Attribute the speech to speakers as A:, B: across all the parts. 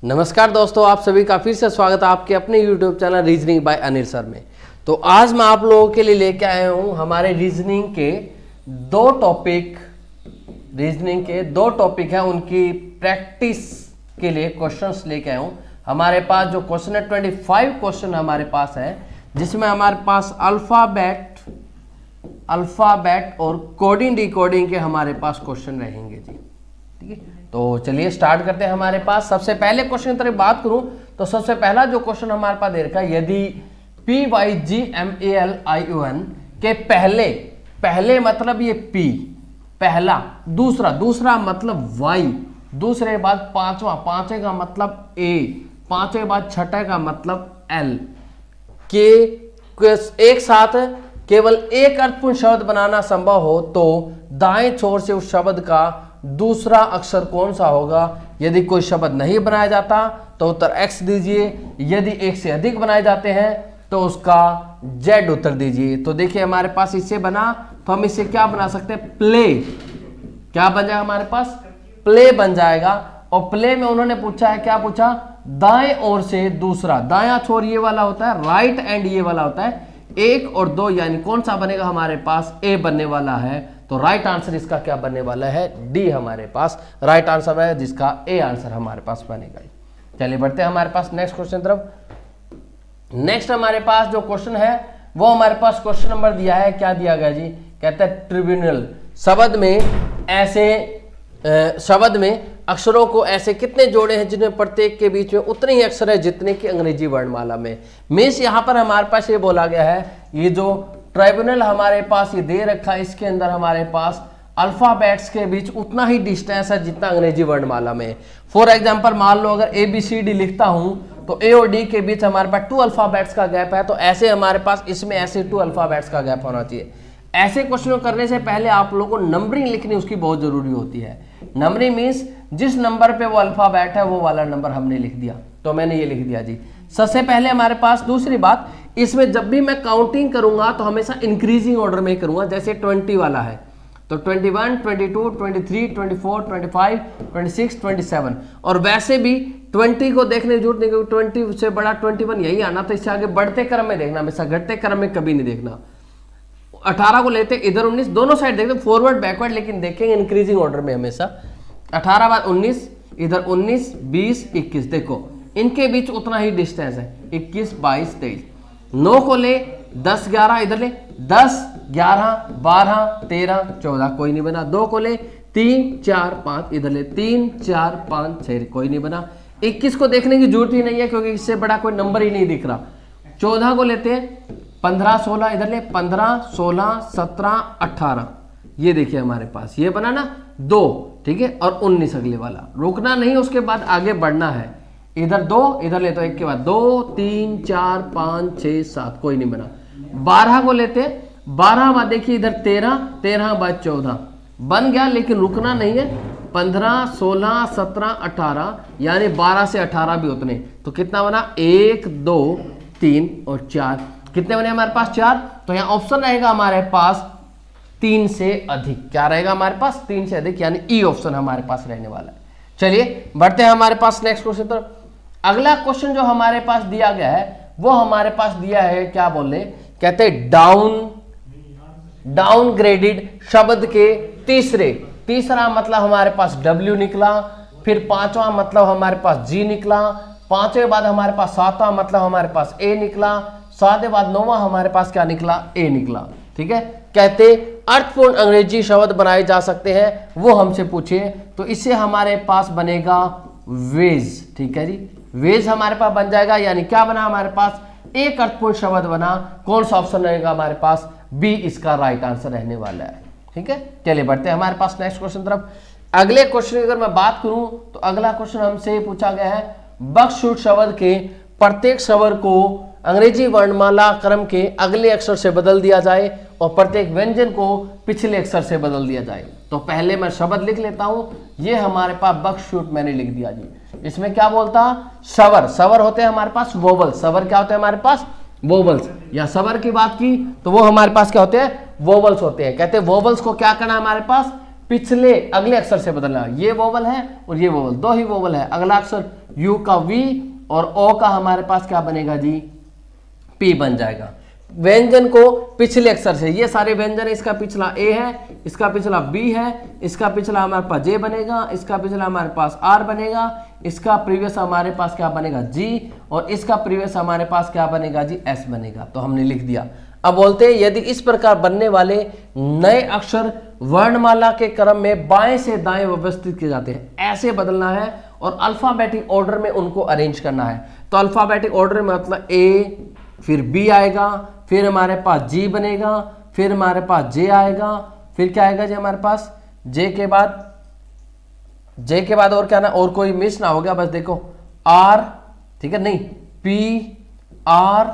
A: नमस्कार दोस्तों, आप सभी का फिर से स्वागत है आपके अपने YouTube channel reasoning bye Anil sir में। तो आज मैं आप लोगों के लिए लेके आया हूँ हमारे रीजनिंग के दो टॉपिक हैं, उनकी प्रैक्टिस के लिए क्वेश्चंस लेके आया हूँ। हमारे पास जो क्वेश्चन है 25 क्वेश्चन हमारे पास है, जिसमें हमारे पास अल्फाबेट और कोडिंग डिकोडिंग के हमारे पास क्वेश्चन रहेंगे जी। ठीक है, तो चलिए स्टार्ट करते हैं। हमारे पास सबसे पहले क्वेश्चन की तरफ बात करूं तो सबसे पहला जो क्वेश्चन हमारे पास दे रखा है, यदि PYGMALION के पहले मतलब ये P पहला, दूसरा मतलब Y, दूसरे बाद पांचवे का मतलब A, पांचवे बाद छठे का मतलब L के एक साथ केवल एक अर्थपूर्ण शब्द बनाना संभव हो तो दाएं छोर से उस शब्द का दूसरा अक्षर कौन सा होगा। यदि कोई शब्द नहीं बनाया जाता तो उत्तर X दीजिए, यदि एक से अधिक बनाए जाते हैं तो उसका Z उत्तर दीजिए। तो देखिए हमारे पास इससे बना तो हम इससे क्या बना सकते हैं, प्ले। क्या बन जाएगा हमारे पास, प्ले बन जाएगा। और प्ले में उन्होंने पूछा है, क्या पूछा, दाएं ओर से दूसरा, दायां छोर ये वाला होता है, राइट एंड ये वाला होता है, 1 और 2 यानी कौन सा बनेगा हमारे पास, A बनने वाला है। तो राइट आंसर इसका क्या बनने वाला है, D हमारे पास राइट आंसर है, जिसका A आंसर हमारे पास बनेगा। चलिए बढ़ते हैं हमारे पास नेक्स्ट क्वेश्चन तरफ। नेक्स्ट हमारे पास जो क्वेश्चन है वो हमारे पास क्वेश्चन नंबर दिया है, क्या दिया गया जी, कहते हैं ट्रिब्यूनल। शब्द में अक्षरों को ऐसे कितने जोड़े हैं जिनमें प्रत्येक के बीच में उतने ही अक्षर है जितने की अंग्रेजी वर्णमाला में। मीन्स यहाँ पर हमारे पास ये बोला गया है, ये जो ट्राइब्यूनल हमारे पास ये दे रखा है, इसके अंदर हमारे पास अल्फाबेट्स के बीच उतना ही डिस्टेंस है जितना अंग्रेजी वर्णमाला में। फॉर एग्जांपल मान लो अगर ABCD लिखता हूं तो A और D के बीच हमारे पास 2 अल्फाबेट्स का गैप है, तो ऐसे हमारे पास इसमें ऐसे 2 अल्फाबेट्स का गैप होना चाहिए। ऐसे क्वेश्चन करने से पहले आप लोगों को नंबरिंग लिखनी उसकी बहुत जरूरी होती है। नंबरिंग मीन्स जिस नंबर पे वो अल्फाबेट है वो वाला नंबर हमने लिख दिया, तो मैंने ये लिख दिया जी। सबसे पहले हमारे पास दूसरी बात, इसमें जब भी मैं काउंटिंग करूंगा तो हमेशा इंक्रीजिंग ऑर्डर में करूंगा। जैसे 20 वाला है तो 21, 22, 23, 24, 25, 26, 27। और वैसे भी 20 को देखने की जरूरत नहीं, क्योंकि 20 से बड़ा 21 यही आना, तो इससे आगे बढ़ते क्रम में देखना, हमेशा घटते क्रम में कभी नहीं देखना। 18 को लेते इधर 19, दोनों साइड देखते फॉरवर्ड बैकवर्ड, लेकिन देखेंगे इंक्रीजिंग ऑर्डर में हमेशा। 18 बाद 19, इधर 19, 20, 21, देखो इनके बीच उतना ही डिस्टेंस है, 21, 22, 23। 9 को ले 10, 11, इधर ले 10, 11, 12, 13, 14, कोई नहीं बना। 2 को ले 3, 4, 5, इधर ले 3, 4, 5, 6, कोई नहीं बना। 21 को देखने की जरूरत ही नहीं है क्योंकि इससे बड़ा कोई नंबर ही नहीं दिख रहा। 14 को लेते हैं 15, 16, इधर ले 15, 16, 17, 18, ये देखिए हमारे पास ये बना ना 2, ठीक है, और 19 अगले वाला, रुकना नहीं, उसके बाद आगे बढ़ना है। इधर 2, इधर ले तो एक के बाद 2, 3, 4, 5, 6, 7, कोई नहीं बना। 12 को लेते, 12 बाद देखिए इधर 13, 13 बाद 14 बन गया, लेकिन रुकना नहीं है। 15, 16, 17, 18 यानी 12 से 18 भी उतने, तो कितना बना, 1, 2, 3 और 4, कितने बने हमारे पास, 4। तो यहाँ ऑप्शन रहेगा हमारे पास 3 से अधिक। क्या रहेगा हमारे पास, 3 से अधिक, यानी ई ऑप्शन हमारे पास रहने वाला है। चलिए बढ़ते हैं हमारे पास नेक्स्ट क्वेश्चन पर। अगला क्वेश्चन जो हमारे पास दिया गया है वो हमारे पास दिया है, क्या बोले, कहते हैं डाउनग्रेडेड शब्द के तीसरा मतलब हमारे पास W निकला, फिर 5वां मतलब हमारे पास G निकला, 5वें बाद हमारे पास 7वां मतलब हमारे पास A निकला, 7वें बाद 9वां हमारे पास क्या निकला, A निकला। ठीक है, कहते अर्थपूर्ण अंग्रेजी शब्द बनाए जा सकते हैं, वो हमसे पूछे, तो इससे हमारे पास बनेगा वेज। ठीक है जी, वेज हमारे पास बन जाएगा, यानी क्या बना हमारे पास, एक अर्थपूर्ण शब्द बना। कौन सा ऑप्शन रहेगा हमारे पास, बी इसका राइट आंसर रहने वाला है। ठीक है, चलिए बढ़ते हैं हमारे पास नेक्स्ट क्वेश्चन तरफ। अगले क्वेश्चन की अगर मैं बात करूं तो अगला क्वेश्चन हमसे पूछा गया है, बख्शूट शब्द के प्रत्येक स्वर को अंग्रेजी वर्णमाला क्रम के अगले अक्षर से बदल दिया जाए और प्रत्येक व्यंजन को पिछले अक्षर से बदल दिया जाए। तो पहले मैं शब्द लिख लेता हूं, ये हमारे पास बख्शूट मैंने लिख दिया जी। इसमें क्या बोलता, सवर होते हैं हमारे पास वोवल्स, सवर क्या होते हैं हमारे पास, वोवल्स। या सवर की बात की तो वो हमारे पास क्या होते हैं, वोवल्स होते हैं। कहते हैं वोवल्स को क्या करना हमारे पास, पिछले अगले अक्षर से बदलना। ये वोवल है और ये वोवल, दो ही वोवल है, अगला अक्षर यू का वी और ओ का हमारे पास क्या बनेगा जी, पी बन जाएगा। व्यंजन को पिछले अक्षर से, ये सारे व्यंजन, इसका पिछला ए है, इसका पिछला बी है, इसका पिछला हमारे पास जे बनेगा, इसका पिछला हमारे पास आर बनेगा, इसका प्रीवियस हमारे पास क्या बनेगा जी, और इसका प्रीवियस हमारे पास क्या बनेगा जी, एस बनेगा। तो हमने लिख दिया। अब बोलते हैं यदि इस प्रकार बनने वाले नए अक्षर वर्णमाला के क्रम में बाएं से दाएं व्यवस्थित किए जाते हैं, ऐसे बदलना है और अल्फाबेटिक ऑर्डर में उनको अरेंज करना है। तो अल्फाबेटिक ऑर्डर में मतलब ए, फिर बी आएगा, फिर हमारे पास जी बनेगा, फिर हमारे पास जे आएगा, फिर क्या आएगा जी हमारे पास जे के बाद और क्या ना, और कोई मिस ना हो गया, बस देखो आर, ठीक है, नहीं पी आर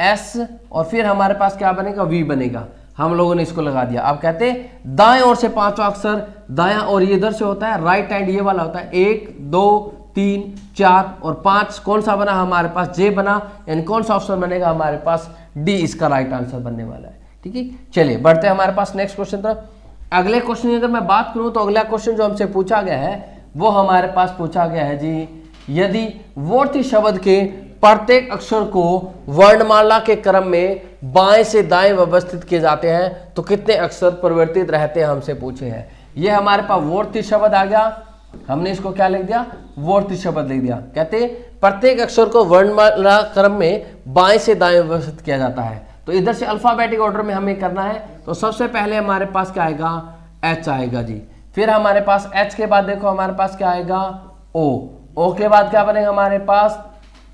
A: एस, और फिर हमारे पास क्या बनेगा, वी बनेगा। हम लोगों ने इसको लगा दिया। अब कहते हैं दाएं ओर से पांचों अक्षर, दायां और ये इधर से होता है, राइट हैंड ये वाला होता है, 1 2 3 4 और 5 कौन सा बना हमारे पास, जे बना, यानी कौन सा ऑप्शन बनेगा हमारे पास, डी इसका राइट आंसर बनने वाला है। ठीक है, चलिए बढ़ते हैं हमारे पास नेक्स्ट क्वेश्चन तरफ। अगले क्वेश्चन की अगर मैं बात करूं तो अगला क्वेश्चन जो हमसे पूछा गया है वो हमारे पास पूछा गया है जी, यदि वोर्ती शब्द के प्रत्येक अक्षर को वर्णमाला के क्रम में बाएं से दाएं व्यवस्थित किए जाते हैं तो कितने अक्षर परिवर्तित रहते हैं, हमसे पूछे हैं। ये हमारे पास वोर्ती शब्द आ गया, हमने इसको क्या लिख दिया, वोर्ती शब्द लिख दिया। कहते प्रत्येक अक्षर को वर्णमाला क्रम में बाएं से दाएं व्यवस्थित किया जाता है। तो इधर से अल्फाबेटिक ऑर्डर में हमें करना है। तो सबसे पहले हमारे पास क्या आएगा, एच आएगा जी, फिर हमारे पास एच के बाद देखो हमारे पास क्या आएगा, ओ के बाद क्या बनेगा हमारे पास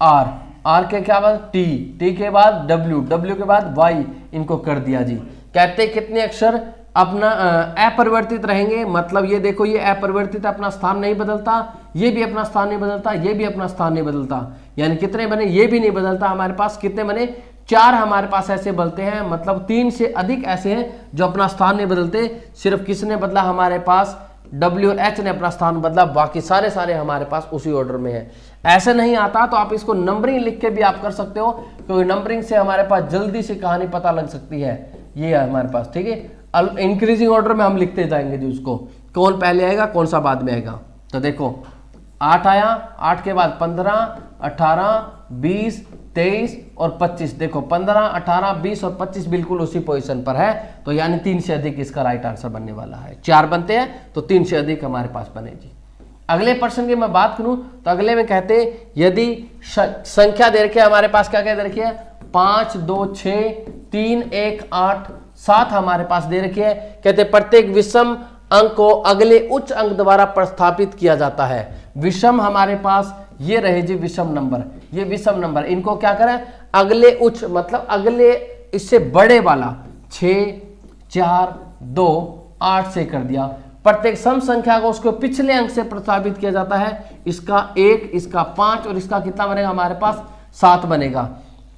A: आर के क्या बाद टी के बाद डब्ल्यू के बाद वाई, इनको कर दिया जी। कहते कितने अक्षर अपना अपरिवर्तित रहेंगे, मतलब ये देखो ये अपरिवर्तित अपना स्थान नहीं बदलता, ये भी अपना स्थान नहीं बदलता, ये भी अपना स्थान नहीं बदलता, यानी कितने बने, ये भी नहीं बदलता। हमारे पास कितने बने, 4 हमारे पास ऐसे बनते हैं, मतलब 3 से अधिक ऐसे हैं जो अपना स्थान नहीं बदलते। सिर्फ किसने बदला, हमारे पास डब्ल्यू और एच ने अपना स्थान बदला, बाकी सारे हमारे पास उसी ऑर्डर में है। ऐसे नहीं आता तो आप इसको नंबरिंग लिख के भी आप कर सकते हो, क्योंकि नंबरिंग से हमारे पास जल्दी से कहानी पता लग सकती है। ये है हमारे पास, ठीक है। इंक्रीजिंग ऑर्डर में हम लिखते जाएंगे जी उसको, कौन पहले आएगा कौन सा बाद में आएगा। तो देखो 8 आया, 8 के बाद 15 18 20 23 और 25, देखो 15 18 20 और 25 बिल्कुल उसी पोजीशन पर है। तो यानी 3 से अधिक इसका राइट आंसर बनने वाला है। 4 बनते हैं तो 3 से अधिक हमारे पास बने जी। अगले प्रश्न की मैं बात करूं तो अगले में कहते यदि संख्या दे रखी है हमारे पास, क्या क्या दे रखी है, 5 2 6 3 1 8 7 हमारे पास दे रखी है। कहते प्रत्येक विषम अंक को अगले उच्च अंक द्वारा प्रतिस्थापित किया जाता है। विषम हमारे पास ये रहे जी, विषम नंबर, ये विषम नंबर, इनको क्या करें, अगले उच्च मतलब अगले इससे बड़े वाला 6 4 2 8 से कर दिया। प्रत्येक सम संख्या को उसको पिछले अंक से प्रतिस्थापित किया जाता है। इसका 1, इसका 5 और इसका कितना बनेगा हमारे पास 7 बनेगा।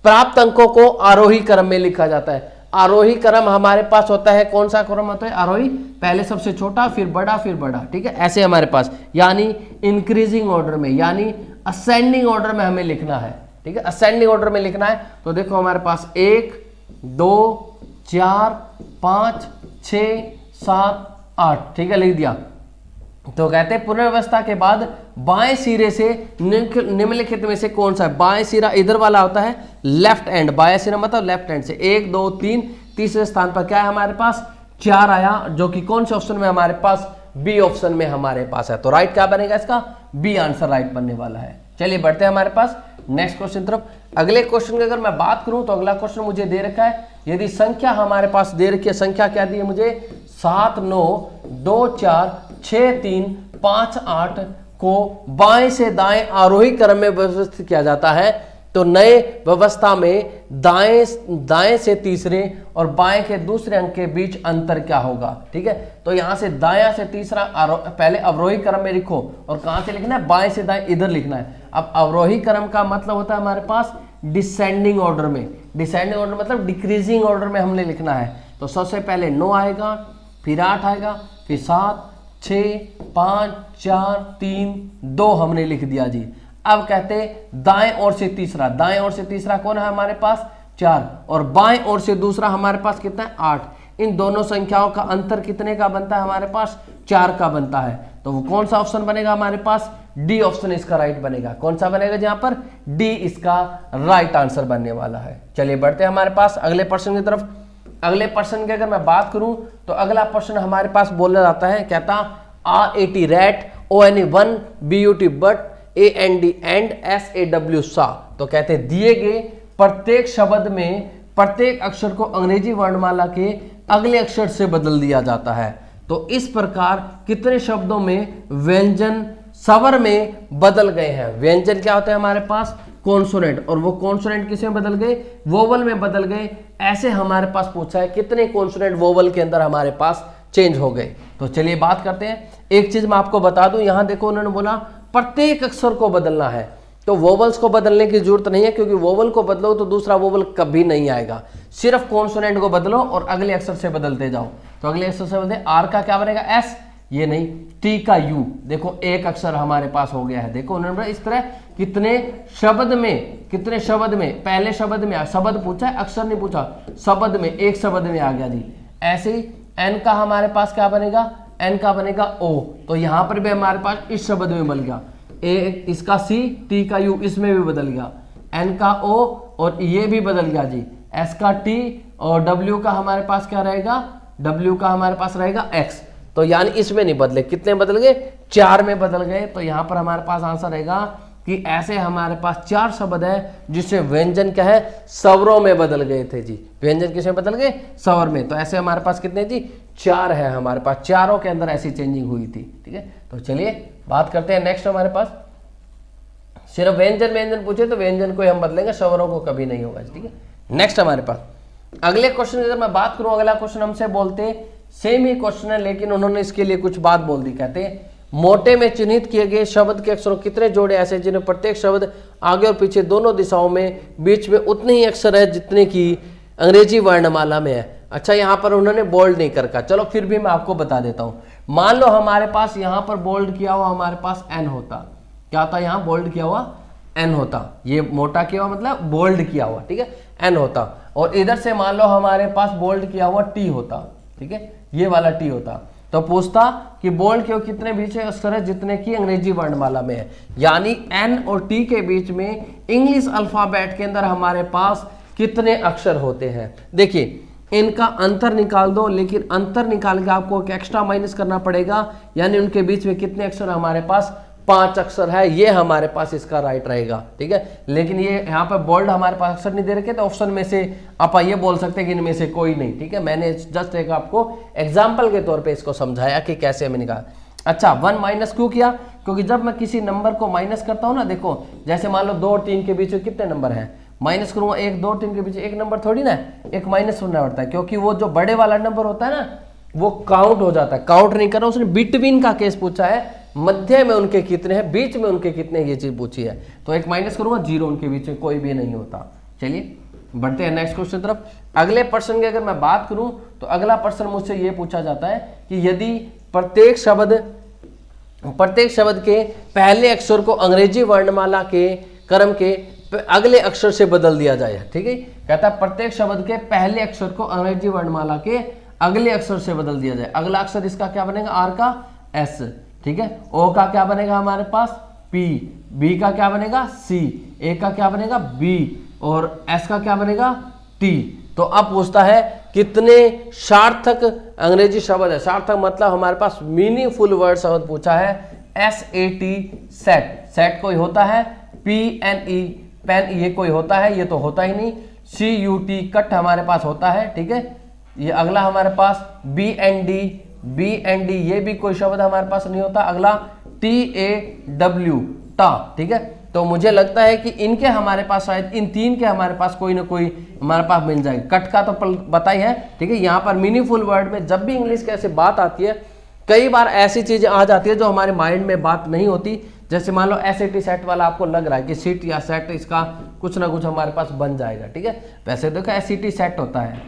A: प्राप्त अंकों को आरोही क्रम में लिखा जाता है। आरोही क्रम हमारे पास होता है, कौन सा क्रम होता है आरोही, पहले सबसे छोटा फिर बड़ा फिर बड़ा, ठीक है, ऐसे हमारे पास, यानी इंक्रीजिंग ऑर्डर में, यानी असेंडिंग ऑर्डर में हमें लिखना है, ठीक है, असेंडिंग ऑर्डर में लिखना है। तो देखो हमारे पास 1 2 4 5 6 7 8, ठीक है, लिख दिया। तो कहते हैं पुनर्व्यवस्था के बाद बाएं सिरे से निम्नलिखित में से कौन सा है, बाएं सिरा इधर वाला होता है लेफ्ट हैंड, बाएं सिरा मतलब लेफ्ट हैंड से 1 2 3, तीसरे स्थान पर क्या है हमारे पास 4 आया, जो कि कौन से ऑप्शन में हमारे पास, बी ऑप्शन में हमारे पास है। तो राइट क्या बनेगा इसका, बी आंसर राइट बनने वाला है। चलिए बढ़ते हैं हमारे पास नेक्स्ट क्वेश्चन तरफ। अगले क्वेश्चन की अगर मैं बात करूं तो अगला क्वेश्चन मुझे दे रखा है, यदि संख्या हमारे पास दे रखी है, संख्या क्या दी है मुझे, 7 9 2 4 6 3 5 8 को बाएं से दाएं आरोही क्रम में व्यवस्थित किया जाता है। तो नए व्यवस्था में दाएं से तीसरे और बाएं के दूसरे अंक के बीच अंतर क्या होगा, ठीक है। तो यहां से दाया से तीसरा पहले अवरोही क्रम में लिखो, और कहां से लिखना है, बाएं से दाएं इधर लिखना है। अब अवरोही क्रम का मतलब होता है हमारे पास डिसेंडिंग ऑर्डर में, डिसेंडिंग ऑर्डर मतलब डिक्रीजिंग ऑर्डर में हमने लिखना है। तो सबसे पहले 9 आएगा, फिर 8 आएगा, फिर 7 6 5 4 3 2 हमने लिख दिया जी। अब कहते दाएं ओर से तीसरा, दाएं ओर से तीसरा कौन है हमारे पास 4, और बाएं ओर से दूसरा हमारे पास कितना है 8। इन दोनों संख्याओं का अंतर कितने का बनता है हमारे पास, 4 का बनता है। तो वो कौन सा ऑप्शन बनेगा हमारे पास, डी ऑप्शन इसका राइट बनेगा। कौन सा बनेगा यहाँ पर? डी इसका राइट आंसर बनने वाला है। चलिए बढ़ते हैं हमारे पास अगले प्रश्न की तरफ। अगले प्रश्न की अगर मैं बात करूं तो अगला प्रश्न हमारे पास बोला जाता है, कहता RAT rat, ONE 1 BUT but, AND and, SAW सा। तो कहते हैं दिए गए प्रत्येक शब्द में प्रत्येक अक्षर को अंग्रेजी वर्णमाला के अगले अक्षर से बदल दिया जाता है। तो इस प्रकार कितने शब्दों में व्यंजन स्वर में बदल गए हैं? व्यंजन क्या होते हैं हमारे पास? कॉन्सोनेंट, और वो कॉन्सोनेंट किस में बदल गए? वोवल में बदल गए। ऐसे हमारे पास पूछा है कितने कॉन्सोनेंट वोवल के अंदर हमारे पास चेंज हो गए। तो चलिए बात करते हैं। एक चीज मैं आपको बता दूं, यहां देखो उन्होंने बोला प्रत्येक अक्षर को बदलना है, तो वोवल्स को बदलने की जरूरत नहीं है, क्योंकि वोवल को बदलो तो दूसरा वोवल कभी नहीं आएगा। सिर्फ कॉन्सोनेंट को बदलो और अगले अक्षर से बदलते जाओ। तो अगले अक्षर से बदले, आर का क्या बनेगा? एस, ये नहीं, टी का यू। देखो एक अक्षर हमारे पास हो गया है। देखो उन्होंने इस तरह कितने शब्द में, पहले शब्द में शब्द पूछा है, अक्षर नहीं पूछा, शब्द में, एक शब्द में आ गया जी। ऐसे ही एन का हमारे पास क्या बनेगा? एन का बनेगा ओ। तो यहां पर भी हमारे पास इस शब्द में बन गया। ए इसका सी, टी का यू, इसमें भी बदल गया। एन का ओ और ये भी बदल गया जी। एस का टी और डब्ल्यू का हमारे पास क्या रहेगा? डब्ल्यू का हमारे पास रहेगा एक्स। तो यानी इसमें नहीं बदले, कितने बदल गए? 4 में बदल गए। तो यहां पर हमारे पास आंसर रहेगा कि ऐसे हमारे पास 4 शब्द है जिससे व्यंजन क्या है? स्वरों में बदल गए थे जी। व्यंजन किसमें बदल गए? स्वर में। तो ऐसे हमारे पास कितने जी? 4 है हमारे पास, चारों के अंदर ऐसी चेंजिंग हुई थी। ठीक है, तो चलिए बात करते हैं नेक्स्ट। हमारे पास सिर्फ व्यंजन पूछे तो व्यंजन को हम बदलेंगे, स्वरों को कभी नहीं होगा। ठीक है, नेक्स्ट हमारे पास अगले क्वेश्चन की अगर मैं बात करूं, अगला क्वेश्चन हमसे बोलते सेम ही क्वेश्चन है, लेकिन उन्होंने इसके लिए कुछ बात बोल दी। कहते मोटे में चिन्हित किए गए शब्द के अक्षरों कितने जोड़े ऐसे जिन्हें प्रत्येक शब्द आगे और पीछे दोनों दिशाओं में बीच में उतने ही अक्षर है जितने की अंग्रेजी वर्णमाला में है। अच्छा, यहाँ पर उन्होंने बोल्ड नहीं कर रखा, चलो फिर भी मैं आपको बता देता हूँ। मान लो हमारे पास यहाँ पर बोल्ड किया हुआ हमारे पास एन होता, क्या होता? यहाँ बोल्ड किया हुआ एन होता, ये मोटा किया हुआ मतलब बोल्ड किया हुआ, ठीक है, एन होता। और इधर से मान लो हमारे पास बोल्ड किया हुआ टी होता, ठीक है, ये वाला टी होता। तो पूछता कि बोल्ड के कितने बीच अक्षर है जितने की अंग्रेजी वर्णमाला में है, यानी एन और टी के बीच में इंग्लिश अल्फाबेट के अंदर हमारे पास कितने अक्षर होते हैं। देखिए इनका अंतर निकाल दो, लेकिन अंतर निकाल के आपको एक एक्स्ट्रा माइनस करना पड़ेगा, यानी उनके बीच में कितने अक्षर हमारे पास? 5 अक्षर है, ये हमारे पास इसका राइट रहेगा। ठीक है, लेकिन ये यहाँ पर बोल्ड हमारे पास अक्षर नहीं दे रखे, तो ऑप्शन में से आप ये बोल सकते हैं कि इनमें से कोई नहीं। ठीक है, मैंने जस्ट एक आपको एग्जाम्पल के तौर पे इसको समझाया कि कैसे हमें निकाला। अच्छा, 1 माइनस क्यों किया? क्योंकि जब मैं किसी नंबर को माइनस करता हूँ ना, देखो जैसे मान लो 2 और 3 के बीच में कितने नंबर हैं, माइनस करूंगा 1, 2, 3 के बीच एक नंबर थोड़ी ना, एक माइनस होना पड़ता है, क्योंकि वो जो बड़े वाला नंबर होता है ना वो काउंट हो जाता है। काउंट नहीं कर रहा, उसने बिटवीन का केस पूछा है, मध्य में उनके कितने हैं, बीच में उनके कितने, ये चीज पूछी है। तो एक माइनस करूंगा, 0 उनके बीच में कोई भी नहीं होता। चलिए बढ़ते हैं नेक्स्ट क्वेश्चन तरफ। अगले प्रश्न की अगर मैं बात करूं तो अगला प्रश्न मुझसे ये पूछा जाता है कि यदि प्रत्येक शब्द के पहले अक्षर को अंग्रेजी वर्णमाला के क्रम के अगले अक्षर से बदल दिया जाए। ठीक है, कहता है प्रत्येक शब्द के पहले अक्षर को अंग्रेजी वर्णमाला के अगले अक्षर से बदल दिया जाए। अगला अक्षर इसका क्या बनेगा? आर का एस, ठीक है, ओ का क्या बनेगा हमारे पास? पी, बी का क्या बनेगा? सी, ए का क्या बनेगा? बी, और एस का क्या बनेगा? टी। तो अब पूछता है कितने सार्थक अंग्रेजी शब्द है। सार्थक मतलब हमारे पास मीनिंगफुल वर्ड शब्द पूछा है। SAT सेट, सेट कोई होता है। PNE पेन, ये कोई होता है? ये तो होता ही नहीं। CUT कट हमारे पास होता है। ठीक है, ये अगला हमारे पास BND, ये भी कोई शब्द हमारे पास नहीं होता। अगला TAW टा। ठीक है, तो मुझे लगता है कि इनके हमारे पास शायद इन 3 के हमारे पास कोई ना कोई हमारे पास मिल जाएगा। कट का तो पता ही है। ठीक है, यहाँ पर मीनिंगफुल वर्ड में जब भी इंग्लिश की ऐसे बात आती है, कई बार ऐसी चीजें आ जाती है जो हमारे माइंड में बात नहीं होती। जैसे मान लो SAT सेट वाला आपको लग रहा है कि सीट या सेट इसका कुछ ना कुछ हमारे पास बन जाएगा। ठीक है, वैसे देखो SAT सेट होता है।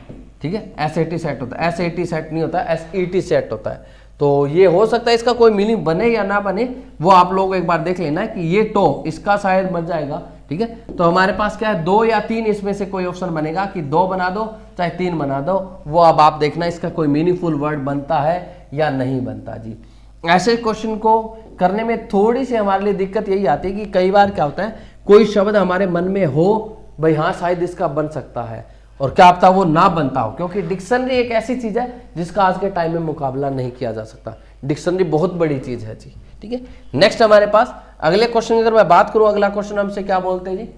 A: ठीक है, SAT सेट होता है, SAT सेट नहीं होता, SET सेट होता है। तो ये हो सकता है इसका कोई मीनिंग बने या ना बने, वो आप लोग एक बार देख लेना कि ये तो इसका शायद बन जाएगा। ठीक है, तो हमारे पास क्या है? 2 या 3 इसमें से कोई ऑप्शन बनेगा कि 2 बना दो चाहे 3 बना दो, वो अब आप देखना इसका कोई मीनिंगफुल वर्ड बनता है या नहीं बनता जी। ऐसे क्वेश्चन को करने में थोड़ी सी हमारे लिए दिक्कत यही आती है कि कई बार क्या होता है, कोई शब्द हमारे मन में हो, भाई हाँ शायद इसका बन सकता है, और क्या पता वो ना बनता हो, क्योंकि डिक्शनरी एक ऐसी चीज है जिसका आज के टाइम में मुकाबला नहीं किया जा सकता। डिक्शनरी बहुत बड़ी चीज है जी, ठीक है। नेक्स्ट हमारे पास अगले क्वेश्चन की अगर मैं बात करूं, अगला क्वेश्चन हमसे क्या बोलते हैं जी,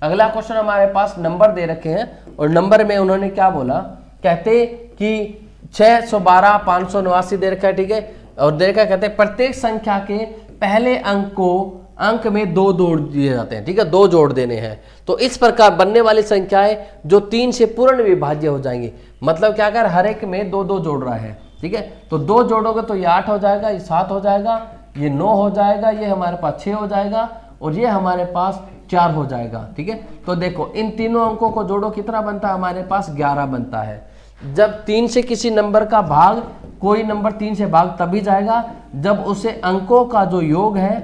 A: अगला क्वेश्चन हमारे पास नंबर दे रखे हैं, और नंबर में उन्होंने क्या बोला, कहते कि 612 589 दे रखा है, ठीक है, और दे रखा कहते हैं प्रत्येक संख्या के पहले अंक को अंक में 2 जोड़ दिए जाते हैं, ठीक है, 2 जोड़ देने हैं। तो इस प्रकार बनने वाली संख्याएं जो 3 से पूर्ण विभाज्य हो जाएंगी, मतलब क्या कर हर एक में 2 जोड़ रहा है, ठीक है। तो 2 जोड़ोगे तो ये 8 हो जाएगा, ये 7 हो जाएगा, ये 9 हो जाएगा, ये हमारे पास 6 हो जाएगा, और ये हमारे पास 4 हो जाएगा, ठीक है। तो देखो इन तीनों अंकों को जोड़ो, कितना बनता है हमारे पास 11 बनता है। जब 3 से किसी नंबर का भाग, कोई नंबर 3 से भाग तभी जाएगा जब उसे अंकों का जो योग है,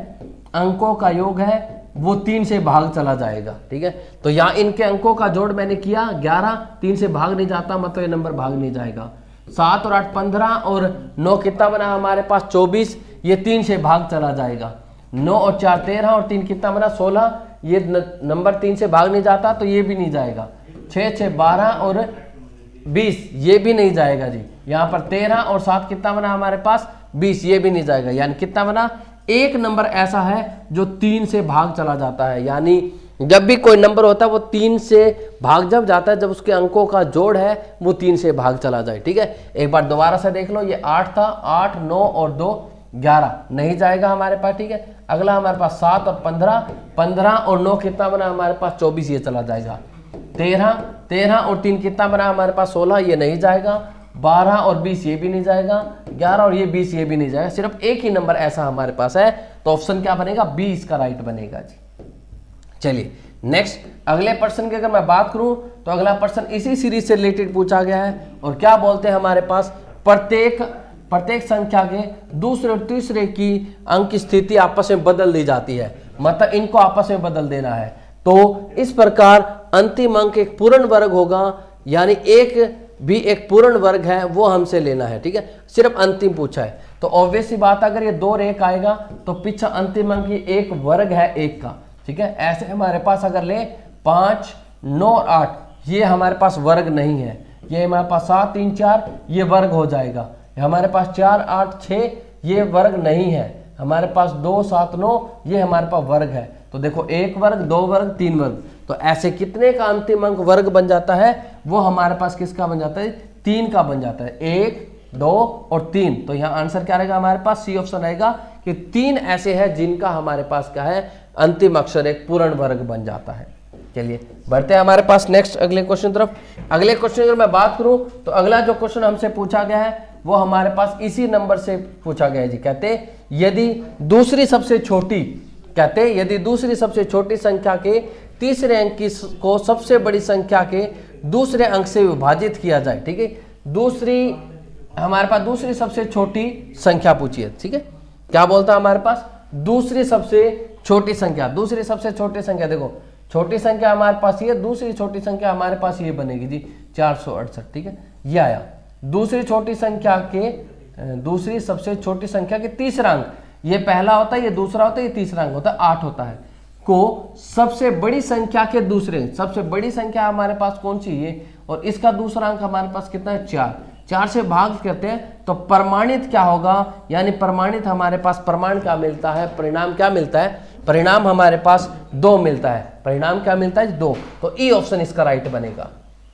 A: अंकों का योग है वो 3 से भाग चला जाएगा, ठीक है। तो यहाँ इनके अंकों का जोड़ मैंने किया 11, 3 से भाग नहीं जाता, मतलब ये नंबर भाग नहीं जाएगा। 7 और 8 15 और 9 कितना बना हमारे पास 24, ये 3 से भाग चला जाएगा। 9 और 4 13 और 3 कितना बना 16, ये नंबर 3 से भाग नहीं जाता, तो ये भी नहीं जाएगा। 6 6 12 और 20, ये भी नहीं जाएगा जी। यहाँ पर 13 और 7 कितना बना हमारे पास 20, ये भी नहीं जाएगा। यानी कितना बना, एक नंबर ऐसा है जो 3 से भाग चला जाता है। यानी जब भी कोई नंबर होता है वो 3 से भाग जब जाता है जब उसके अंकों का जोड़ है वो 3 से भाग चला जाए, ठीक है। एक बार दोबारा से देख लो, ये 8 था, 8 9 और 2 11 नहीं जाएगा हमारे पास, ठीक है। अगला हमारे पास 7 और 15, 15 और 9 कितना बना हमारे पास 24, ये चला जाएगा। 13 और 3 कितना बना हमारे पास 16, ये नहीं जाएगा। 12 और 20 ये भी नहीं जाएगा। 11 और ये 20 ये भी नहीं जाएगा। सिर्फ एक ही नंबर ऐसा हमारे पास है, तो ऑप्शन क्या बनेगा, 20 का राइट बनेगा जी। चलिए नेक्स्ट अगले प्रश्न की अगर मैं बात करूं तो अगला प्रश्न इसी सीरीज से रिलेटेड पूछा गया है, और क्या बोलते हैं हमारे पास, प्रत्येक संख्या के दूसरे और तीसरे की अंक की स्थिति आपस में बदल दी जाती है, मतलब इनको आपस में बदल देना है। तो इस प्रकार अंतिम अंक एक पूर्ण वर्ग होगा, यानी एक भी एक पूर्ण वर्ग है वो हमसे लेना है, ठीक है। सिर्फ अंतिम पूछा है, तो ऑब्वियस सी बात अगर ये 2 और 1 आएगा तो पीछे अंतिम अंक ये एक वर्ग है 1 का, ठीक है। ऐसे हमारे पास अगर ले 5 9 और 8, ये हमारे पास वर्ग नहीं है। ये हमारे पास 7 3 4 ये वर्ग हो जाएगा। हमारे पास 4 8 6 ये वर्ग नहीं है। हमारे पास 2 7 9 ये हमारे पास वर्ग है। तो देखो 1 वर्ग 2 वर्ग 3 वर्ग, तो ऐसे कितने का अंतिम अंक वर्ग बन जाता है, वो हमारे पास किसका बन जाता है, 3 का बन जाता है। 1 2 और 3, तो यहाँ आंसर क्या रहेगा हमारे पास, सी ऑप्शन रहेगा कि 3 ऐसे हैं जिनका हमारे पास क्या है, अंतिम अक्षर एक पूर्ण वर्ग बन जाता है। चलिए बढ़ते हैं हमारे पास नेक्स्ट अगले क्वेश्चन तरफ। अगले क्वेश्चन अगर मैं बात करूं तो अगला जो क्वेश्चन हमसे पूछा गया है वो हमारे पास इसी नंबर से पूछा गया है जी। कहते यदि दूसरी सबसे छोटी संख्या के तीसरे अंक को सबसे बड़ी संख्या के दूसरे अंक से विभाजित किया जाए, ठीक है। हमारे पास दूसरी सबसे छोटी संख्या पूछी है, ठीक है। क्या बोलता है हमारे पास, दूसरी सबसे छोटी संख्या देखो, छोटी संख्या हमारे पास ये, दूसरी छोटी संख्या हमारे पास ये बनेगी जी 468, ठीक है। ये आया दूसरी सबसे छोटी संख्या के तीसरा अंक, ये पहला होता है, ये दूसरा होता है, ये तीसरा अंक होता है, 8 होता है, को सबसे बड़ी संख्या के दूसरे, सबसे बड़ी संख्या हमारे पास कौन सी है, और इसका दूसरा अंक हमारे पास कितना है 4 से भाग करते हैं तो प्रमाणित क्या होगा, यानी प्रमाणित हमारे पास प्रमाण क्या मिलता है, परिणाम क्या मिलता है, परिणाम हमारे पास 2 मिलता है। परिणाम क्या मिलता है 2, तो ई ऑप्शन इसका राइट बनेगा।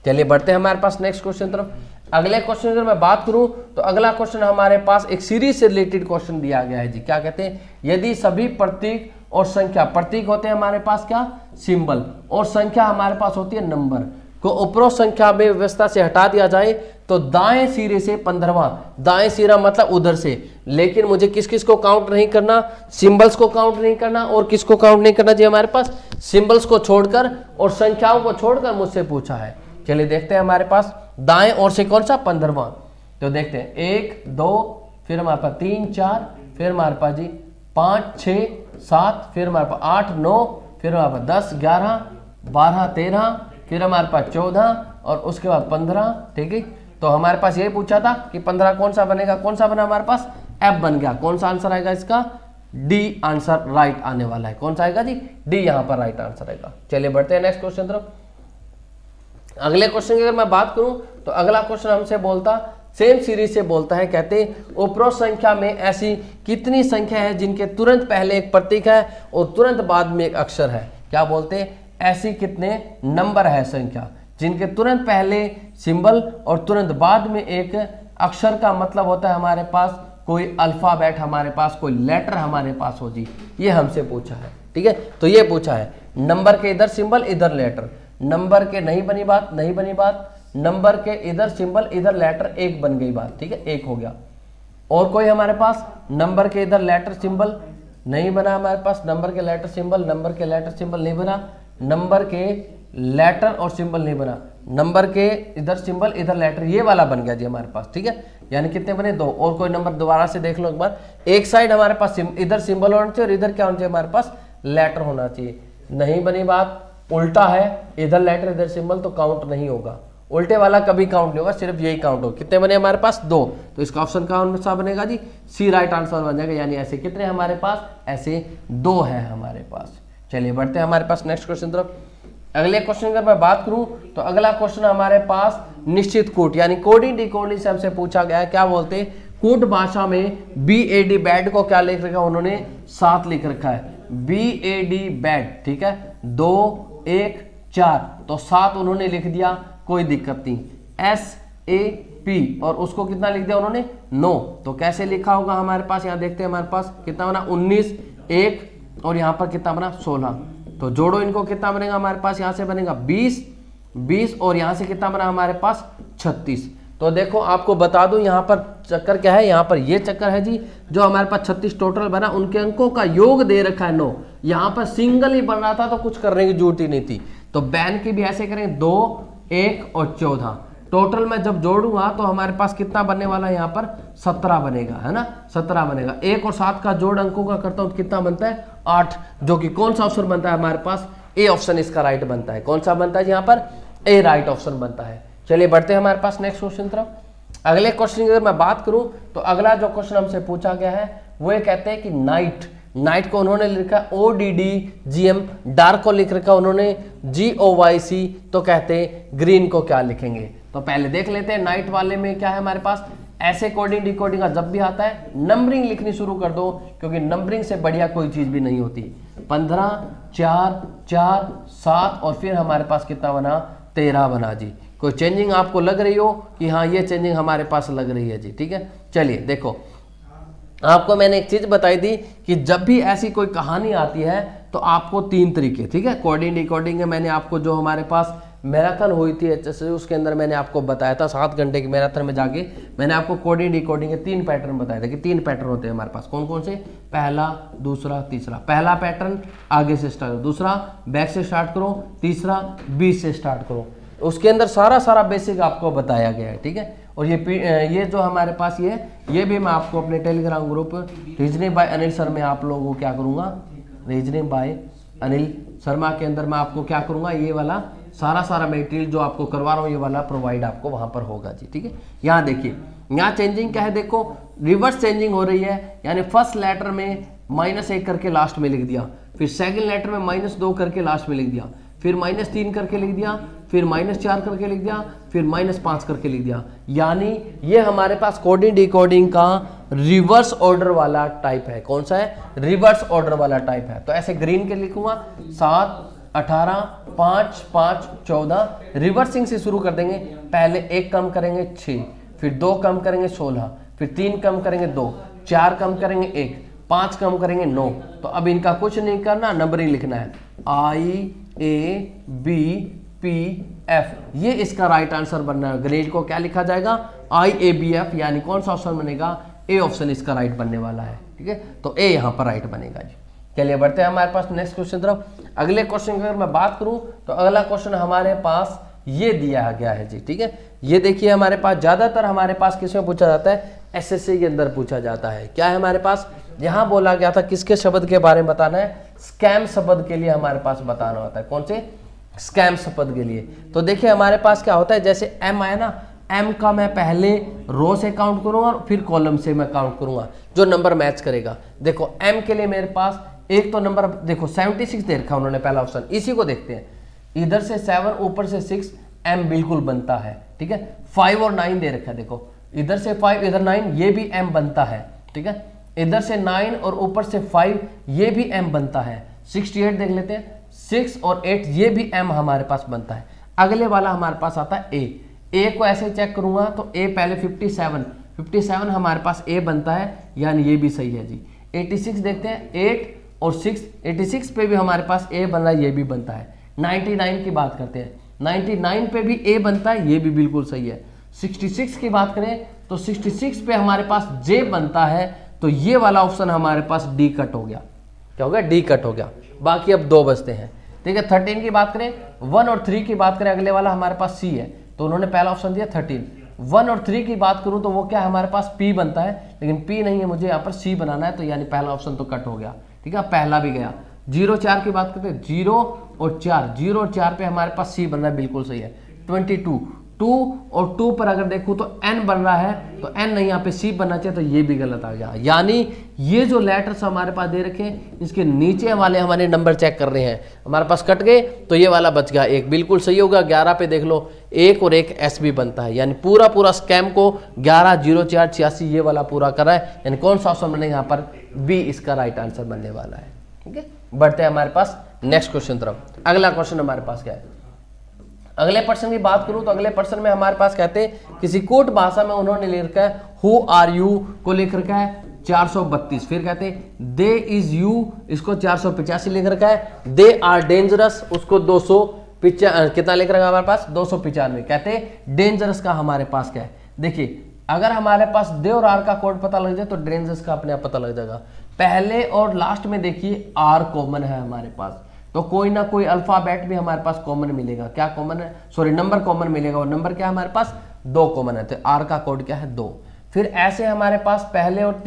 A: चलिए बढ़ते हैं हमारे पास नेक्स्ट क्वेश्चन तरफ। अगले क्वेश्चन अगर मैं बात करूं तो अगला क्वेश्चन हमारे पास एक सीरीज से रिलेटेड क्वेश्चन दिया गया है जी। क्या कहते हैं, यदि सभी प्रतीक और संख्या, प्रतीक होते हैं हमारे पास क्या, सिंबल, और संख्या हमारे पास होती है नंबर, को उपरोक्त संख्या में व्यवस्था से हटा दिया जाए तो दाएं सिरे से 15वां, दाएं सिरा मतलब उधर से, लेकिन मुझे किस किस को काउंट नहीं करना, सिंबल्स को काउंट नहीं करना, और किसको काउंट नहीं करना जी, हमारे पास सिंबल्स को छोड़कर और संख्याओं को छोड़कर मुझसे पूछा है। चलिए देखते हैं हमारे पास दाएं ओर से कौन सा, 15वां। तो देखते हैं 1 2, फिर हमारे पास 3 4, फिर हमारे पास जी 5 6 7, फिर हमारे पास 8 9, फिर हमारे पास 10 11 12 13, फिर हमारे पास 14 और उसके बाद 15, ठीक है। तो हमारे पास यही पूछा था कि 15 कौन सा बनेगा, कौन सा बना हमारे पास एफ बन गया। कौन सा आंसर आएगा इसका? डी आंसर राइट आने वाला है। कौन सा आएगा जी? डी यहाँ पर राइट आंसर आएगा। चलिए बढ़ते हैं नेक्स्ट क्वेश्चन तरफ। अगले क्वेश्चन की अगर मैं बात करूं तो अगला क्वेश्चन हमसे बोलता, सेम सीरीज से बोलता है, कहते उपरोक्त संख्या में ऐसी कितनी संख्या है जिनके तुरंत पहले एक प्रतीक है और तुरंत बाद में एक अक्षर है। क्या बोलते? ऐसी कितने नंबर है संख्या जिनके तुरंत पहले सिंबल और तुरंत बाद में एक अक्षर, का मतलब होता है हमारे पास कोई अल्फाबेट, हमारे पास कोई लेटर हमारे पास हो जी। ये हमसे पूछा है, ठीक है। तो ये पूछा है नंबर के इधर सिंबल इधर लेटर, नंबर के नहीं बनी बात, नहीं बनी बात, नंबर के इधर सिंबल इधर लेटर, एक बन गई बात, ठीक है, एक हो गया। और कोई हमारे पास नंबर के इधर लेटर सिंबल नहीं बना, हमारे पास नंबर के लेटर सिंबल, नंबर के लेटर सिंबल नहीं बना, नंबर के लेटर और सिंबल नहीं बना, नंबर के इधर सिंबल इधर लेटर, ये वाला बन गया जी हमारे पास, ठीक है। यानी कितने बने? 2। और कोई नंबर दोबारा से देख लो एक बार, एक साइड हमारे पास इधर सिंबल होना चाहिए और इधर क्या होना चाहिए? हमारे पास लेटर होना चाहिए। नहीं बनी बात, उल्टा है, इधर लेटर इधर सिंबल, तो काउंट नहीं होगा। उल्टे वाला कभी काउंट नहीं होगा, सिर्फ यही काउंट होगा। कितने बने हमारे पास? 2। तो इसका ऑप्शन कौन सा बनेगा जी? सी राइट आंसर बन जाएगा। यानी ऐसे कितने हमारे पास? ऐसे 2 है हमारे पास। चलिए बढ़ते हैं हमारे पास नेक्स्ट क्वेश्चन तरफ। अगले क्वेश्चन अगर मैं बात करूं तो अगला क्वेश्चन हमारे पास निश्चित कूट यानी कोडिंग डिकोडिंग से हमसे पूछा गया है। क्या बोलते? कूट भाषा में BAD बैड को क्या लिख रखा है उन्होंने? 7 लिख रखा है। BAD बैड, ठीक है, 2 1 4, तो 7 उन्होंने लिख दिया, कोई दिक्कत नहीं। SAP और उसको कितना लिख दिया उन्होंने? 9। तो कैसे लिखा होगा हमारे पास? यहाँ देखते हैं हमारे पास कितना बना? 19 1 और यहाँ पर कितना बना? 16। तो जोड़ो इनको, कितना बनेगा हमारे पास? यहाँ से बनेगा 20 और यहाँ से कितना बना हमारे पास? 36। तो देखो आपको बता दूं यहाँ पर चक्कर क्या है, यहाँ पर ये चक्कर है जी, जो हमारे पास 36 टोटल बना उनके अंकों का योग दे रखा है 9। यहाँ पर सिंगल ही बन रहा था तो कुछ करने की जरूरत ही नहीं थी। तो बैन की भी ऐसे करें 2 1 और 14, टोटल में जब जोड़ूंगा तो हमारे पास कितना बनने वाला है? यहाँ पर 17 बनेगा, है ना, 17 बनेगा। 1 और 7 का जोड़ अंकों का करता हूँ तो कितना बनता है? 8, जो कि कौन सा ऑप्शन बनता है हमारे पास? ए ऑप्शन इसका राइट बनता है। कौन सा बनता है यहाँ पर? ए राइट ऑप्शन बनता है। चलिए बढ़ते हैं हमारे पास नेक्स्ट क्वेश्चन तरफ। अगले क्वेश्चन की अगर मैं बात करूं तो अगला जो क्वेश्चन हमसे पूछा गया है वो ये कहते हैं कि नाइट को उन्होंने लिखा ODDGM, डार्क को लिख रखा उन्होंने GOYC, तो कहते हैं ग्रीन को क्या लिखेंगे? तो पहले देख लेते हैं नाइट वाले में क्या है हमारे पास। ऐसे कोडिंग डिकोडिंग का जब भी आता है नंबरिंग लिखनी शुरू कर दो, क्योंकि नंबरिंग से बढ़िया कोई चीज भी नहीं होती। 15 4 4 7 और फिर हमारे पास कितना बना? 13 बना जी। कोई चेंजिंग आपको लग रही हो कि हाँ ये चेंजिंग हमारे पास लग रही है जी, ठीक है। चलिए देखो, आपको मैंने एक चीज बताई थी कि जब भी ऐसी कोई कहानी आती है तो आपको 3 तरीके, ठीक है, कोडिंग डिकोडिंग है। मैंने आपको जो हमारे पास मैराथन हुई थी HSC उसके अंदर मैंने आपको बताया था, 7 घंटे की मैराथन में जाके मैंने आपको कोडिंग डिकोडिंग के 3 पैटर्न बताए थे कि 3 पैटर्न होते हैं हमारे पास। कौन कौन से? पहला, दूसरा, तीसरा। पहला पैटर्न आगे से स्टार्ट करो, दूसरा बैक से स्टार्ट करो, तीसरा बीच से स्टार्ट करो। उसके अंदर सारा बेसिक आपको बताया गया है, ठीक है। और ये जो हमारे पास ये भी मैं आपको अपने Telegram group reasoning bye Anil sir में आप लोगों को क्या करूँगा, रीजनिंग बाय अनिल शर्मा के अंदर मैं आपको क्या करूँगा, ये वाला सारा मटेरियल जो आपको करवा रहा हूँ ये वाला प्रोवाइड आपको वहाँ पर होगा जी, ठीक है। यहाँ देखिए, यहाँ चेंजिंग क्या है, देखो रिवर्स चेंजिंग हो रही है। यानी फर्स्ट लेटर में -1 करके लास्ट में लिख दिया, फिर सेकंड लेटर में -2 करके लास्ट में लिख दिया, फिर -3 करके लिख दिया, फिर -4 करके लिख दिया, फिर -5 करके लिख दिया। यानी ये हमारे पास कोडिंग डिकोडिंग का रिवर्स ऑर्डर वाला टाइप है। कौन सा है? रिवर्स ऑर्डर वाला टाइप है। तो ऐसे ग्रीन के लिखूंगा 7 18 5 5 14, रिवर्सिंग से शुरू कर देंगे। पहले 1 कम करेंगे 6, फिर 2 कम करेंगे 16, फिर 3 कम करेंगे 2, 4 कम करेंगे 1, 5 कम करेंगे 9। तो अब इनका कुछ नहीं करना, नंबरिंग लिखना है IABPF, ये इसका राइट आंसर बनना है। ग्रेड को क्या लिखा जाएगा? IABF, यानी कौन सा ऑप्शन बनेगा? ए ऑप्शन इसका राइट बनने वाला है, ठीक है। तो ए यहाँ पर राइट बनेगा जी। चलिए बढ़ते हैं हमारे पास नेक्स्ट क्वेश्चन तरफ। अगले क्वेश्चन की अगर मैं बात करूं तो अगला क्वेश्चन हमारे पास ये दिया गया है जी, ठीक है। ये देखिए हमारे पास ज्यादातर हमारे पास किसमें पूछा जाता है? SSC के अंदर पूछा जाता है। क्या है हमारे पास? यहाँ बोला गया था किसके शब्द के बारे में बताना है? स्कैम शब्द के लिए हमारे पास बताना होता है। कौन से? स्कैम शब्द के लिए। तो देखिए हमारे पास क्या होता है, जैसे M आया ना, m का मैं पहले रो से काउंट करूंगा और फिर कॉलम से मैं काउंट करूंगा जो नंबर मैच करेगा। देखो m के लिए मेरे पास एक तो नंबर देखो 76 दे रखा उन्होंने पहला ऑप्शन, इसी को देखते हैं। इधर से 7 ऊपर से 6 m बिल्कुल बनता है, ठीक है। 5 और 9 दे रखा है, देखो इधर से 5 इधर 9 ये भी m बनता है, ठीक है। इधर से 9 और ऊपर से 5 ये भी m बनता है। 68 देख लेते हैं, 6 और 8 ये भी m हमारे पास बनता है। अगले वाला हमारे पास आता है a को ऐसे चेक करूंगा तो a पहले 57 हमारे पास a बनता है, यानी ये भी सही है जी। 86 देखते हैं, 8 और 6 86 पे भी हमारे पास a बन रहा है, ये भी बनता है। 99 की बात करते हैं, 99 पे भी a बनता है, ये भी बिल्कुल सही है। 66 की बात करें तो 66 पे हमारे पास j बनता है, तो ये वाला ऑप्शन हमारे पास डी कट हो गया। क्या हो गया? डी कट हो गया। बाकी अब 2 बचते हैं, ठीक है। 13 की बात करें, 1 और 3 की बात करें, अगले वाला हमारे पास सी है, तो उन्होंने पहला ऑप्शन दिया 13। 1 और 3 की बात करूं तो वो क्या है, हमारे पास p बनता है, लेकिन p नहीं है, मुझे यहाँ पर c बनाना है, तो यानी पहला ऑप्शन तो कट हो गया, ठीक है। पहला भी गया। 0 4 की बात करते हैं, 0 और 4 पे हमारे पास c बन रहा है, बिल्कुल सही है। 22 2 और 2 पर अगर देखूं तो n बन रहा है, तो n नहीं, यहाँ पे c बनना चाहिए, तो ये भी गलत आ गया। यानी ये जो लेटर्स हमारे पास दे रखे हैं, इसके नीचे वाले हमारे नंबर चेक कर रहे हैं, हमारे पास कट गए, तो ये वाला बच गया एक, बिल्कुल सही होगा। 11 पे देख लो 1 और 1 s भी बनता है, यानी पूरा स्कैम को 11 0 4 86 ये वाला पूरा कर रहा है, यानी कौन सा ऑप्शन बनेगा यहाँ पर? बी इसका राइट आंसर बनने वाला है, ठीक है। बढ़ते हैं हमारे पास नेक्स्ट क्वेश्चन तरफ। अगला क्वेश्चन हमारे पास क्या है? अगले पर्सन की बात करूं तो अगले पर्सन में हमारे पास कहते हैं किसी कोट भाषा में उन्होंने लिख रखा है हु आर यू को लिख रखा है 432, फिर कहते हैं दे इज यू, इसको 485 लिख रखा है। दे आर डेंजरस, उसको 295 कितना लिख रखा है हमारे पास? 295। कहते हैं डेंजरस का हमारे पास क्या है? देखिए अगर हमारे पास दे और आर का कोड पता लग जाए तो डेंजरस का अपने आप पता लग जाएगा। पहले और लास्ट में देखिए आर कॉमन है हमारे पास, तो कोई ना कोई अल्फाबेट भी हमारे पास कॉमन मिलेगा। क्या कॉमन है? सॉरी, नंबर कॉमन मिलेगा, और नंबर क्या है हमारे पास? 2 कॉमन है, तो आर का कोड क्या है? 2। फिर ऐसे हमारे पास पहले और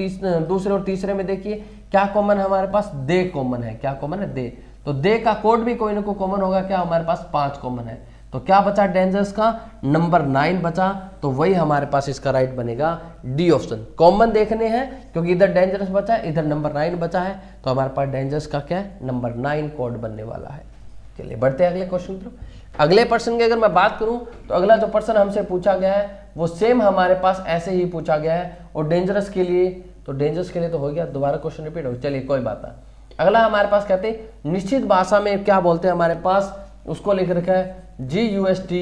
A: दूसरे और तीसरे में देखिए क्या कॉमन है हमारे पास? दे कॉमन है। क्या कॉमन है? दे। तो दे का कोड भी कोई ना कोई कॉमन होगा। क्या हमारे पास? 5 कॉमन है। तो क्या बचा डेंजरस का? नंबर 9 बचा, तो वही हमारे पास इसका राइट बनेगा डी ऑप्शन। कॉमन देखने हैं क्योंकि इधर डेंजरस बचा है, इधर नंबर 9 बचा है, तो हमारे पास डेंजरस का क्या है? नंबर 9 कोड बनने वाला है। चलिए बढ़ते हैं अगले क्वेश्चन पर। अगले पर्सन की अगर मैं बात करूं तो अगला जो पर्सन हमसे पूछा गया है वो सेम हमारे पास ऐसे ही पूछा गया है, और डेंजरस के लिए तो हो गया, दोबारा क्वेश्चन रिपीट हो, चलिए कोई बात नहीं। अगला हमारे पास कहते हैं निश्चित भाषा में क्या बोलते हैं हमारे पास, उसको लिख रखा है GUST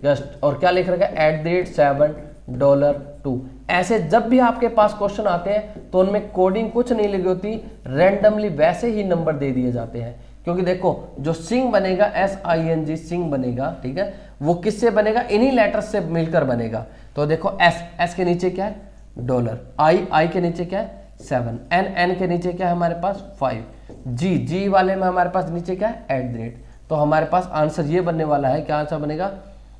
A: जस्ट, और क्या लिख रखा है $7.2। ऐसे जब भी आपके पास क्वेश्चन आते हैं तो उनमें कोडिंग कुछ नहीं लिखी होती, रैंडमली वैसे ही नंबर दे दिए जाते हैं। क्योंकि देखो जो सिंग बनेगा SING सिंग बनेगा, ठीक है, वो किससे बनेगा? इन्हीं लेटर्स से मिलकर बनेगा। तो देखो S के नीचे क्या है? डॉलर, I के नीचे क्या है? 7, N के नीचे क्या है हमारे पास? 5, G वाले में हमारे पास नीचे क्या है? @ तो हमारे पास आंसर ये बनने वाला है, क्या आंसर बनेगा?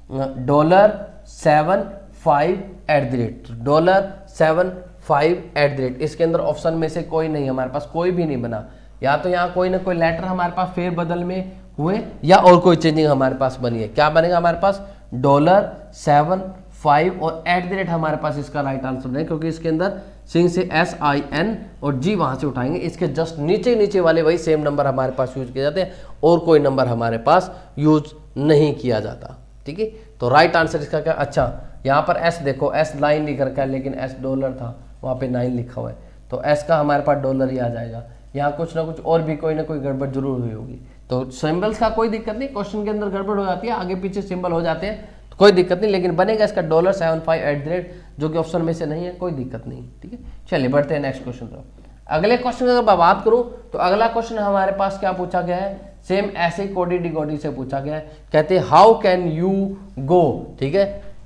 A: $7.5 $7.5। इसके अंदर ऑप्शन में से कोई नहीं, हमारे पास कोई भी नहीं बना। या तो यहाँ कोई ना कोई लेटर हमारे पास फेर बदल में हुए, या और कोई चेंजिंग हमारे पास बनी है। क्या बनेगा हमारे पास? $7.5 और @ हमारे पास इसका राइट आंसर नहीं, क्योंकि इसके अंदर सिंग से SIN और G वहां से उठाएंगे, इसके जस्ट नीचे वाले वही सेम नंबर हमारे पास यूज किए जाते हैं, और कोई नंबर हमारे पास यूज नहीं किया जाता, ठीक है। तो राइट आंसर इसका क्या? अच्छा यहाँ पर S देखो, S लाइन लिख रखा है, लेकिन S डॉलर था, वहाँ पे 9 लिखा हुआ है, तो S का हमारे पास डॉलर ही आ जाएगा। यहाँ कुछ ना कुछ और भी कोई ना कोई गड़बड़ जरूर हुई होगी। तो सिंबल्स का कोई दिक्कत नहीं, क्वेश्चन के अंदर गड़बड़ हो जाती है, आगे पीछे सिंबल हो जाते हैं, तो कोई दिक्कत नहीं, लेकिन बनेगा इसका $7.5 जो कि ऑप्शन में से नहीं है, कोई दिक्कत नहीं, ठीक है। चलिए बढ़ते हैं नेक्स्ट क्वेश्चन पर। अगले क्वेश्चन की अगर मैं बात करूं तो अगला क्वेश्चन हमारे पास क्या पूछा गया है? सेम ऐसे ही कोडी डिगोडी से पूछा गया है। कहते हैं हाउ कैन यू गो, ठीक है,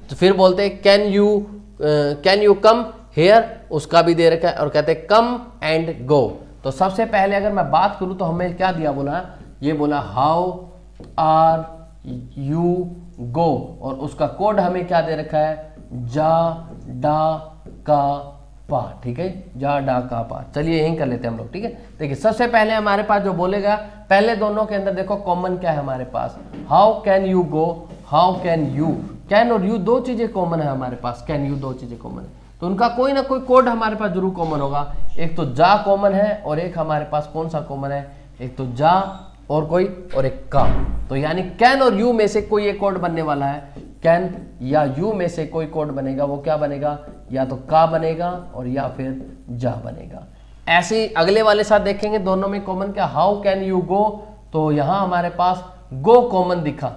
A: तो फिर बोलते हैं कैन यू कम हेयर, उसका भी दे रखा है, और कहते हैं कम एंड गो। तो सबसे पहले अगर मैं बात करूं तो हमें क्या दिया? बोला ये बोला हाउ आर यू गो, और उसका कोड हमें क्या दे रखा है? जा डा का पा, ठीक है, जा डा का पा। चलिए यही कर लेते हैं हम लोग, ठीक है। देखिए सबसे पहले हमारे पास जो बोलेगा, पहले दोनों के अंदर देखो कॉमन क्या है हमारे पास? How can you go, how can you, can और यू दो चीजें कॉमन है हमारे पास, कैन यू दो चीजें कॉमन है, तो उनका कोई ना कोई कोड हमारे पास जरूर कॉमन होगा। एक तो जा कॉमन है और एक हमारे पास कौन सा कॉमन है, एक तो जा और कोई और एक का। तो यानी कैन और यू में से कोई एक कोड बनने वाला है, कैन या यू में से कोई कोड बनेगा, वो क्या बनेगा, या तो का बनेगा और या फिर जा बनेगा। ऐसे ही अगले वाले साथ देखेंगे दोनों में कॉमन क्या, हाउ कैन यू गो, तो यहां हमारे पास गो कॉमन दिखा,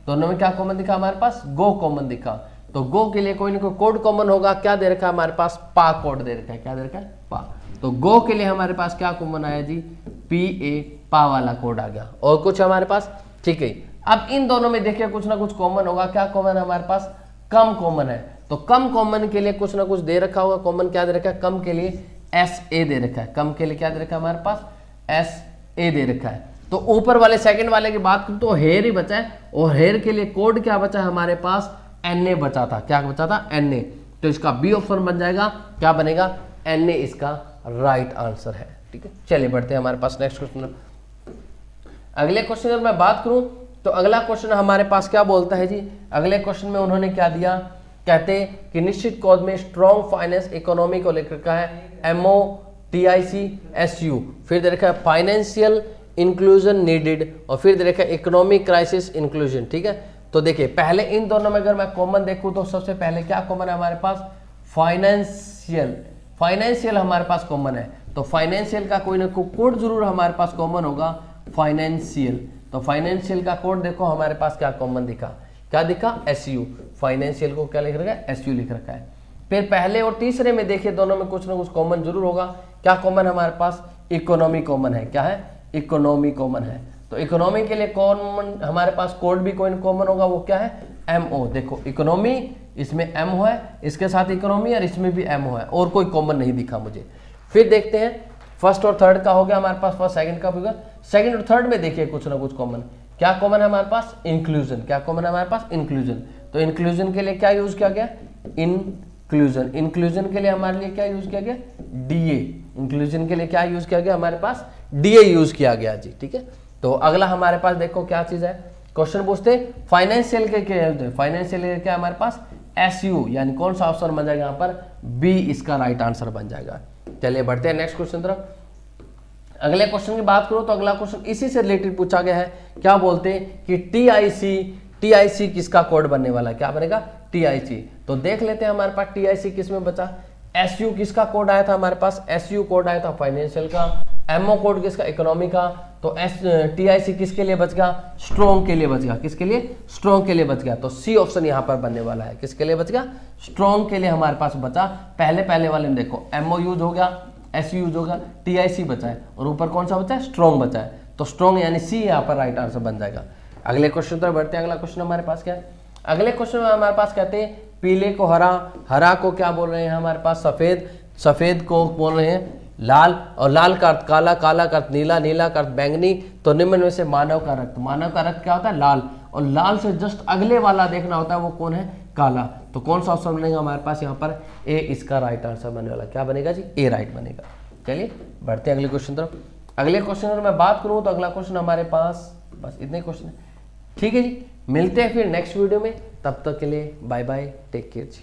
A: दोनों में क्या कॉमन दिखा हमारे पास, गो कॉमन दिखा। तो गो के लिए कोई ना कोई कोड कॉमन होगा, क्या दे रखा है हमारे पास, पा कोड दे रखा है, क्या दे रखा है, पा। तो गो के लिए हमारे पास क्या कॉमन आया जी, पी ए, पा वाला कोड आ गया। और कुछ हमारे पास, ठीक है। अब इन दोनों में देखिए कुछ ना कुछ कॉमन होगा, क्या कॉमन है हमारे पास, कम कॉमन है। तो कम कॉमन के लिए कुछ ना कुछ दे रखा होगा, कॉमन क्या दे रखा है, कम के लिए एस ए दे रखा है, कम के लिए क्या दे रखा है हमारे पास, एस ए दे रखा है। तो ऊपर वाले सेकंड वाले की बात करूं तो हेयर ही बचा है, और हेयर के लिए कोड क्या बचा है हमारे पास, एन ए बचा था, क्या बचा था, एन ए। तो इसका बी ऑप्शन बन जाएगा, क्या बनेगा, एन ए इसका राइट आंसर है। ठीक है, चलिए बढ़ते हैं हमारे पास नेक्स्ट क्वेश्चन। अगले क्वेश्चन अगर मैं बात करूं तो अगला क्वेश्चन हमारे पास क्या बोलता है जी, अगले क्वेश्चन में उन्होंने क्या दिया, कहते हैं कि निश्चित कॉज में स्ट्रॉन्ग फाइनेंस इकोनॉमी को लेकर का है, एमओ टीआईसी एसयू, फिर दे रखा है फाइनेंशियल इंक्लूजन नीडेड, और फिर दे रखा है इकोनॉमिक क्राइसिस इंक्लूजन। ठीक है, तो देखिए पहले इन दोनों में अगर मैं कॉमन देखूं तो सबसे पहले क्या कॉमन है हमारे पास, फाइनेंशियल, फाइनेंशियल हमारे पास कॉमन है। तो फाइनेंशियल का कोई ना कोई कोड जरूर हमारे पास कॉमन होगा, फाइनेंशियल। तो फाइनेंशियल का कोड देखो हमारे पास क्या कॉमन दिखा, क्या दिखा, एसयू। फाइनेंशियल को क्या लिख रखा है, एसयू लिख रखा है। फिर पहले और तीसरे में देखिए दोनों में कुछ ना कुछ कॉमन जरूर होगा, क्या कॉमन हमारे पास, इकोनॉमी कॉमन है, क्या है, इकोनॉमी कॉमन है। तो इकोनॉमी के लिए कॉमन हमारे पास कोड भी कोई कॉमन होगा, वो क्या है, एमओ। देखो इकोनॉमी, इसमें एम है, इसके साथ इकोनॉमी, और इसमें भी एम है, और कोई कॉमन नहीं दिखा मुझे। फिर देखते हैं फर्स्ट और थर्ड का हो गया हमारे पास, फर्स्ट सेकंड का भी होगा। सेकंड और थर्ड में देखिए कुछ ना कुछ कॉमन, क्या कॉमन है हमारे पास, इंक्लूजन। क्या कॉमन है हमारे पास, इंक्लूजन। तो इंक्लूजन के लिए क्या यूज किया गया, इंक्लूजन। इंक्लूजन के लिए हमारे लिए क्या यूज किया गया, डीए। इंक्लूजन के लिए क्या यूज किया गया हमारे पास, डीए यूज किया गया जी। ठीक है, तो अगला हमारे पास देखो क्या चीज है, क्वेश्चन पूछते फाइनेंशियल के क्या होते हैं, फाइनेंशियल के क्या हमारे पास, एसयू, यानी कौन सा ऑप्शन बन जाएगा यहाँ पर, बी इसका राइट आंसर बन जाएगा। चलिए बढ़ते हैं नेक्स्ट क्वेश्चन तरफ। अगले क्वेश्चन की बात करो तो अगला क्वेश्चन इसी से रिलेटेड पूछा गया है, क्या बोलते हैं कि टीआईसी किसका कोड बनने वाला है, क्या बनेगा, टीआईसी। तो देख लेते हैं हमारे पास टीआईसी किस में बचा, एसयू किसका कोड आया था हमारे पास, एसयू कोड आया था फाइनेंशियल का, एमओ कोड किसका, इकोनॉमी का। तो टीआईसी किसके लिए बच गया, स्ट्रॉन्ग के लिए बच गया, किसके लिए, स्ट्रॉन्ग के लिए बच गया। तो सी ऑप्शन यहाँ पर बनने वाला है, किसके लिए बच गया, स्ट्रॉन्ग के लिए हमारे पास बचा। पहले वाले में देखो एमओ यूज हो गया, एस यूज होगा, टीआईसी बचा है, और ऊपर कौन सा बचा है, स्ट्रॉन्ग बचा है। तो स्ट्रॉन्ग यानी सी यहाँ पर राइट आंसर बन जाएगा। अगले क्वेश्चन तरफ बढ़ते हैं। अगला क्वेश्चन हमारे पास क्या है, अगले क्वेश्चन में हमारे पास कहते हैं पीले को हरा, हरा को क्या बोल रहे हैं हमारे पास, सफेद, सफेद को बोल रहे हैं लाल, और लाल का अर्थ काला, काला का अर्थ नीला, नीला का अर्थ बैंगनी। तो निम्न में से मानव का रक्त, मानव का रक्त क्या होता है, लाल, और लाल से जस्ट अगले वाला देखना होता है वो कौन है, काला। तो कौन सा ऑप्शन बनेगा हमारे पास यहाँ पर, ए इसका राइट आंसर बनने वाला, क्या बनेगा जी, ए राइट बनेगा। चलिए बढ़ते हैं अगले क्वेश्चन तरफ। अगले क्वेश्चन अगर मैं बात करूँ तो अगला क्वेश्चन हमारे पास बस इतने क्वेश्चन है। ठीक है जी, मिलते हैं फिर नेक्स्ट वीडियो में, तब तक के लिए बाय बाय, टेक केयर जी।